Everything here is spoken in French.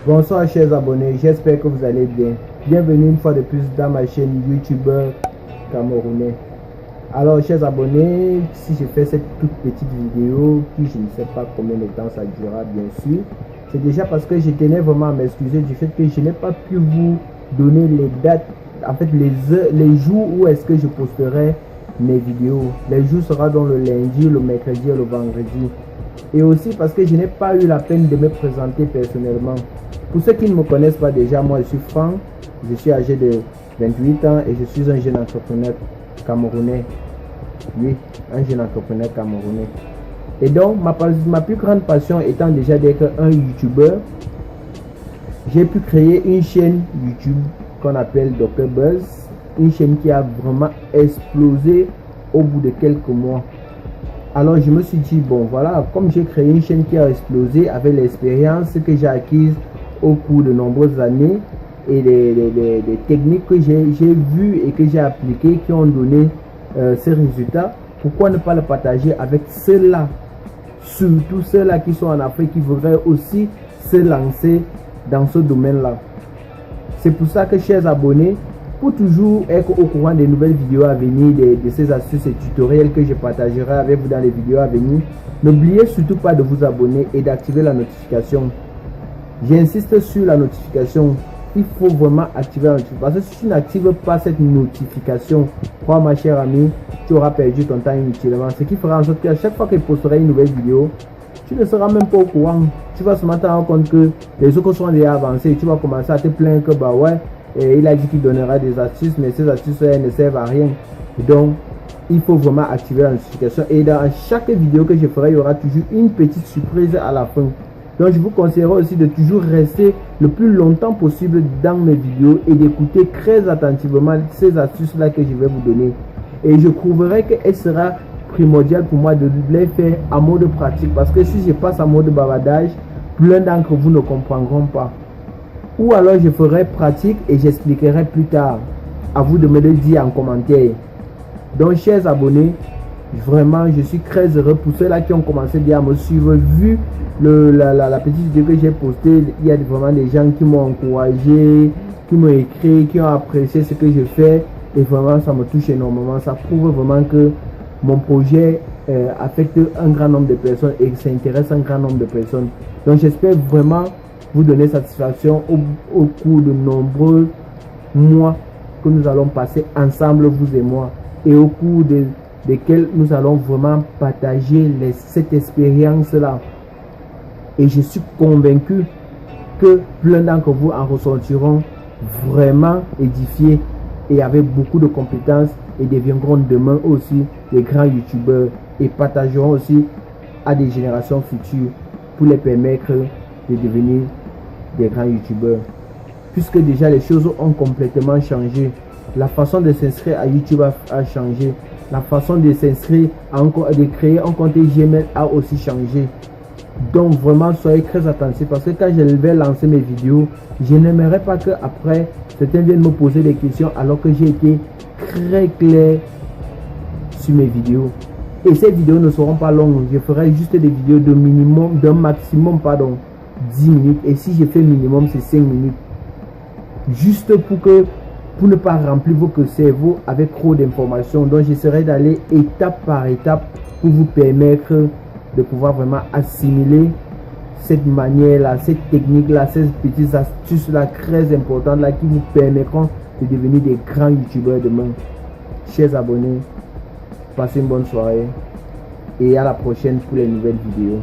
Bonsoir chers abonnés, j'espère que vous allez bien. Bienvenue une fois de plus dans ma chaîne YouTubeur camerounais. Alors chers abonnés, si je fais cette toute petite vidéo, qui je ne sais pas combien de temps ça durera bien sûr, c'est déjà parce que je tenais vraiment à m'excuser du fait que je n'ai pas pu vous donner les dates, en fait les jours où est-ce que je posterai mes vidéos. Les jours sera dans le lundi, le mercredi et le vendredi. Et aussi parce que je n'ai pas eu la peine de me présenter personnellement. Pour ceux qui ne me connaissent pas déjà, moi je suis Franck, je suis âgé de 28 ans et je suis un jeune entrepreneur camerounais. Oui, un jeune entrepreneur camerounais. Et donc, ma plus grande passion étant déjà d'être un youtubeur, j'ai pu créer une chaîne YouTube qu'on appelle Dr Buzz, une chaîne qui a vraiment explosé au bout de quelques mois. Alors je me suis dit, bon voilà, comme j'ai créé une chaîne qui a explosé avec l'expérience que j'ai acquise au cours de nombreuses années et les techniques que j'ai vues et que j'ai appliquées qui ont donné ces résultats, pourquoi ne pas le partager avec ceux-là, surtout ceux-là qui sont en Afrique, qui voudraient aussi se lancer dans ce domaine-là. C'est pour ça que, chers abonnés, pour toujours être au courant des nouvelles vidéos à venir, de ces astuces et tutoriels que je partagerai avec vous dans les vidéos à venir, n'oubliez surtout pas de vous abonner et d'activer la notification. J'insiste sur la notification. Il faut vraiment activer la notification. Parce que si tu n'actives pas cette notification, crois ma chère amie, tu auras perdu ton temps inutilement. Ce qui fera en sorte qu'à chaque fois que je posterai une nouvelle vidéo, tu ne seras même pas au courant. Tu vas seulement te rendre compte que les autres sont déjà avancés. Tu vas commencer à te plaindre que bah ouais, il a dit qu'il donnera des astuces, mais ces astuces elles ne servent à rien. Donc il faut vraiment activer la notification. Et dans chaque vidéo que je ferai, il y aura toujours une petite surprise à la fin. Donc je vous conseillerais aussi de toujours rester le plus longtemps possible dans mes vidéos et d'écouter très attentivement ces astuces là que je vais vous donner. Et je trouverai qu'elle sera primordial pour moi de les faire en mode pratique, parce que si je passe en mode bavardage, plein d'entre vous ne comprendront pas. Ou alors je ferai pratique et j'expliquerai plus tard. À vous de me le dire en commentaire. Donc chers abonnés, vraiment je suis très heureux pour ceux-là qui ont commencé déjà à me suivre. Vu la petite vidéo que j'ai postée, il y a vraiment des gens qui m'ont encouragé, qui m'ont écrit, qui ont apprécié ce que je fais. Et vraiment ça me touche énormément. Ça prouve vraiment que mon projet affecte un grand nombre de personnes et que ça intéresse un grand nombre de personnes. Donc j'espère vraiment vous donner satisfaction au cours de nombreux mois que nous allons passer ensemble, vous et moi, et au cours desquels nous allons vraiment partager cette expérience-là. Et je suis convaincu que plein d'entre vous en ressortiront vraiment édifiés et avec beaucoup de compétences et deviendront demain aussi des grands youtubeurs et partageront aussi à des générations futures pour les permettre de devenir des grands youtubeurs. Puisque déjà les choses ont complètement changé. La façon de s'inscrire à YouTube a changé. La façon de s'inscrire, de créer un compte Gmail a aussi changé. Donc vraiment soyez très attentifs, parce que quand je vais lancer mes vidéos, je n'aimerais pas que après certains viennent me poser des questions alors que j'ai été très clair sur mes vidéos. Et ces vidéos ne seront pas longues. Je ferai juste des vidéos d'un maximum 10 minutes. Et si je fais minimum, c'est 5 minutes. Juste pour ne pas remplir votre cerveau avec trop d'informations. Donc j'essaierai d'aller étape par étape pour vous permettre de pouvoir vraiment assimiler cette manière-là, cette technique-là, ces petites astuces-là très importantes-là qui vous permettront de devenir des grands youtubeurs demain. Chers abonnés, passez une bonne soirée et à la prochaine pour les nouvelles vidéos.